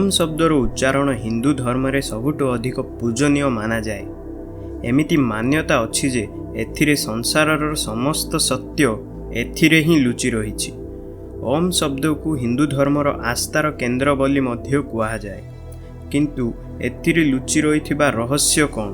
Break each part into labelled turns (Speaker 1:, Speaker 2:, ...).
Speaker 1: ओम शब्दर उच्चारण हिंदू धर्म रे सबुठु अधिक पूजनीय माना जाए। एमिति मान्यता अछि जे एथिरे संसारर समस्त सत्य एथिरे ही लुचि रहिछि। ओम शब्द को हिंदू धर्मर आस्थार केन्द्र बोली मध्य कुहा जाए। किंतु एथिरे लुचि रहिथिबा रहस्य कौन?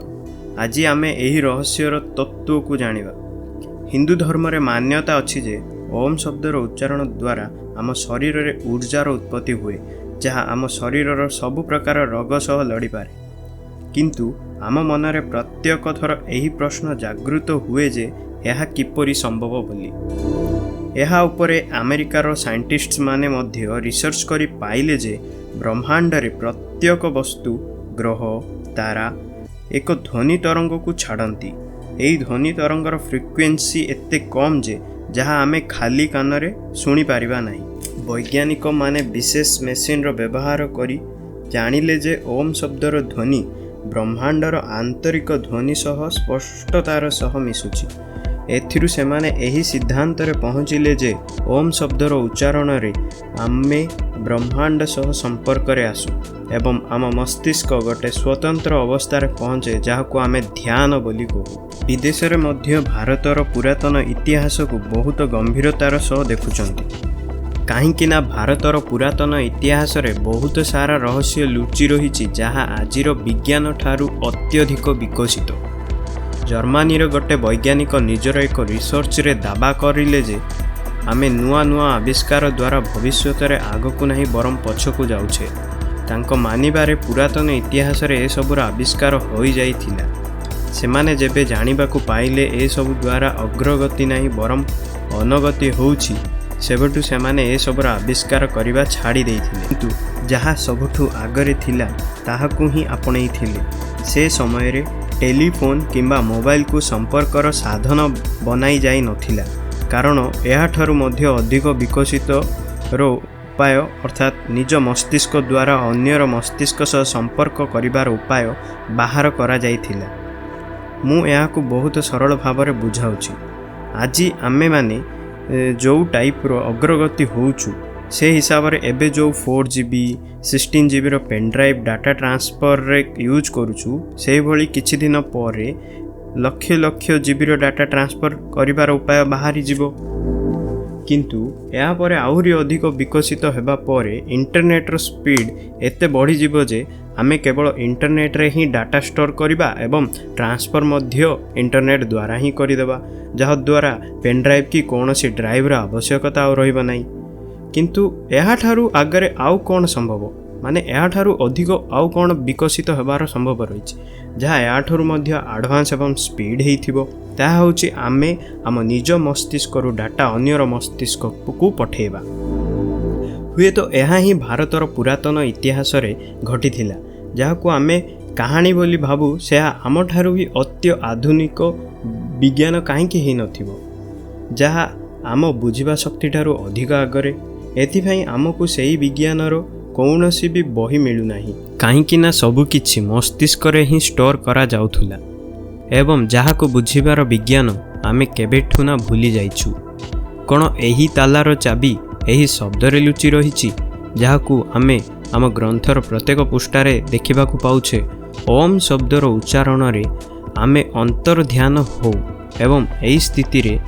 Speaker 1: आज आमे एही रहस्यर तत्व को जानिबा। हिंदू धर्म रे मान्यता अछि जे ओम शब्दर उच्चारण द्वारा आम शरीर रे ऊर्जार उत्पत्ति हुए, जहाँ आम शरीरर सबु प्रकार रोग सह लड़ी पारे। किंतु आम मनरे प्रत्येक थर एही प्रश्न जागृत हुए जे यह किपरि संभव बोली। यह उपरे अमेरिकार साइंटिस्ट माने मध्य रिसर्च करी पाइले जे ब्रह्मांड रे प्रत्येक वस्तु, ग्रह, तारा एक ध्वनि तरंग को छाड़ती। यही ध्वनि तरंगर फ्रिक्वेन्सी एते कम जे जहाँ आमे खाली कानरे शुणी पारिबा नहीं। वैज्ञानिक माने विशेष मेसिन रो व्यवहार करी जानिले जे ओम शब्दर ध्वनि ब्रह्मांडर आंतरिक ध्वनि सह स्पष्टतार सह मिसुची। एथिरु सेमाने एही सिद्धांत रे पहुँचिले जे ओम शब्दर उच्चारण रे आमे ब्रह्मांड सह संपर्क रे आसु एवं आम मस्तिष्क गोटे स्वतंत्र अवस्था रे पहुँचे, जहाको आमे ध्यान बोली कहू। विदेश रे मध्य भारतर पुरातन इतिहास को बहुत गंभीरतार सह देखुचंती। काहींकि ना भारतर पुरातन इतिहास रे बहुत सारा रहस्य लुचि रहिछि, जहाँ आजिर विज्ञान ठारू अत्यधिक विकसित। जर्मनी रे गोटे वैज्ञानिक निजर एक रिसर्च रे दावा करिले जे आमे नुआ नुआ आविष्कार द्वारा भविष्यत रे आगकू नहीं बरम पछकू जाउछे। तांको मानिबारे पुरातन इतिहास रे ए सबुर आविष्कार होई जाइथिला। सेमाने जेबे जानिबाकू पाइले ए सबु द्वारा अग्रगति नहीं बरम अनगति होउछि, सेबठू सेमाने ए सबुर आविष्कार करिबा छाड़ी देइथिले। किंतु जहा सबठू आगरे थिला ताहाकू ही आपणै थिले। से समय रे टेलीफोन किंबा मोबाइल को संपर्कर साधन बनाई जाई नथिला, कारण यह ठारू मध्य अधिक विकसित रो उपाय अर्थात निज मस्तिष्क द्वारा अन्यर मस्तिष्क सह संपर्क करिबार उपाय बाहर करा जाइथिला। मु यहाँ को बहुत सरल भाव में बुझाऊँगी। आज आमे माने जो टाइप रो अग्रगति होउछु से हिसाब रे एबे जो 4GB 16GB रो पेनड्राइव डाटा ट्रांसफर रे यूज करूछु, से भली किछि दिन परे लक्ष लक्ष जीबी रो डाटा ट्रांसफर करिबार उपाय बाहरी जिवो। किंतु या परे आहुरी अधिक विकसित हेबा परे इंटरनेट रो स्पीड एते बढ़ी जिवो जे आमे केवल इंटरनेट रे ही डाटा स्टोर करिबा एवं ट्रांसफर मध्य इंटरनेट द्वारा ही करिदेबा, जहा द्वारा पेनड्राइव की कौनसी ड्राइव रा आवश्यकता आ रहिबा नाही। किंतु यह ठारू आगरे आउ कौन संभव, माने यह ठारू अधिक आउ कौन विकसित हेबार संभव रही, जहाँ या ठारू मध्य एडवांस एवं स्पीड हेइथिबो। ताहा होछि आमे आम निज मस्तिष्क रु डाटा अन्यर मस्तिष्क को पठेबा। हुए तो यह ही भारतर पुरातन इतिहास रे घटिथिला, जहाको आमे कहानी बोली भाबू, से आम ठारू भी अत्य आधुनिक विज्ञान काहींकि हेइ नथिबो, जहाँ आम बुझिबा शक्ति ठारू अधिक आगरे। एथिपाई आमको सेही विज्ञानर कौनसी भी बही मिलू नाही, काहींकि ना सबु किछि मस्तिष्क रे ही स्टोर करा जाउथुला एवं जहाको बुझिबार विज्ञान आमे केबेठू ना भूली जाइछु। कोन एही तालार चाबी एही शब्द रे लुचि रहिछि, जहाको आमे आम ग्रंथर प्रत्येक पृष्ठारे देखिबाकू पाउछे। ओम शब्दर उच्चारण रे आमे अंतर ध्यान हो एवं एही स्थिति रे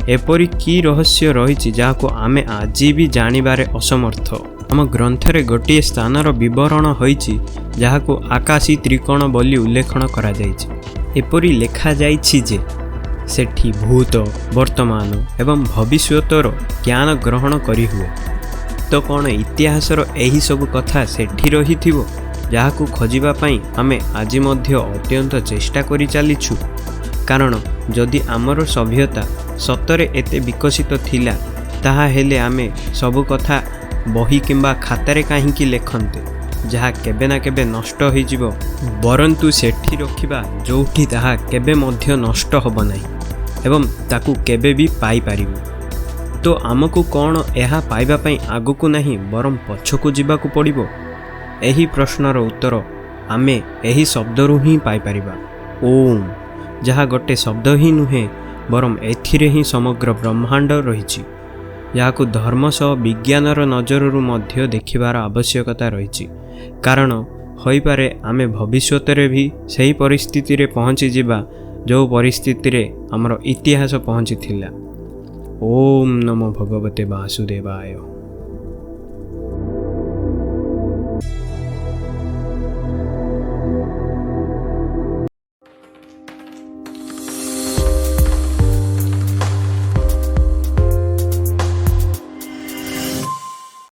Speaker 1: एपरी की रहस्य रही जहाको आमे आज भी जानिबारे असमर्थ। आम ग्रंथरे गोटे स्थानर विवरण होइछि, जहाको आकाशी त्रिकोण बोली उल्लेखन करा जाइछि। एपरी लेखा जाइछि जे सेठी भूत, वर्तमान एवं भविष्यतर ज्ञान ग्रहण करी हुए। तो कौन इतिहासर एही सब कथा सेठी रहिथिबो, जहाको खोजिबा पई आमे आज मध्य अत्यंत चेष्टा करी चलीछु। कारण जदि आमर सभ्यता सतरे एते विकसित थिला, ताहा हेले आमे सबु कथा बही किंबा खातारे काहींकि लेखन्ते, जहा केबे ना केबे नष्ट हो जिवो, बरंतु सेठी रखिबा जोठी ताहा केबे मध्य नष्ट होब नाही एवं ताकू केबे भी पाई पारिबो। तो आमको कौन यह पाइबा पई आगकू नहीं बरम पछकू जिबाकू पड़िबो? एही प्रश्नर उत्तर आमे एही शब्दरू ही पाई पारिबा, ओम, जहा गोटे शब्द ही नुहे बरम एथिरे ही समग्र ब्रह्मांड रहिछि। याकु धर्म सह विज्ञानर नजररू मध्य देखिबार आवश्यकता रही कारण होइपारे आमे भविष्यतरे भी सही परिस्थिति रे पहुँची जिबा जो परिस्थिति रे हमर इतिहास पहुँची थिला। ओम नमो भगवते वासुदेवाय।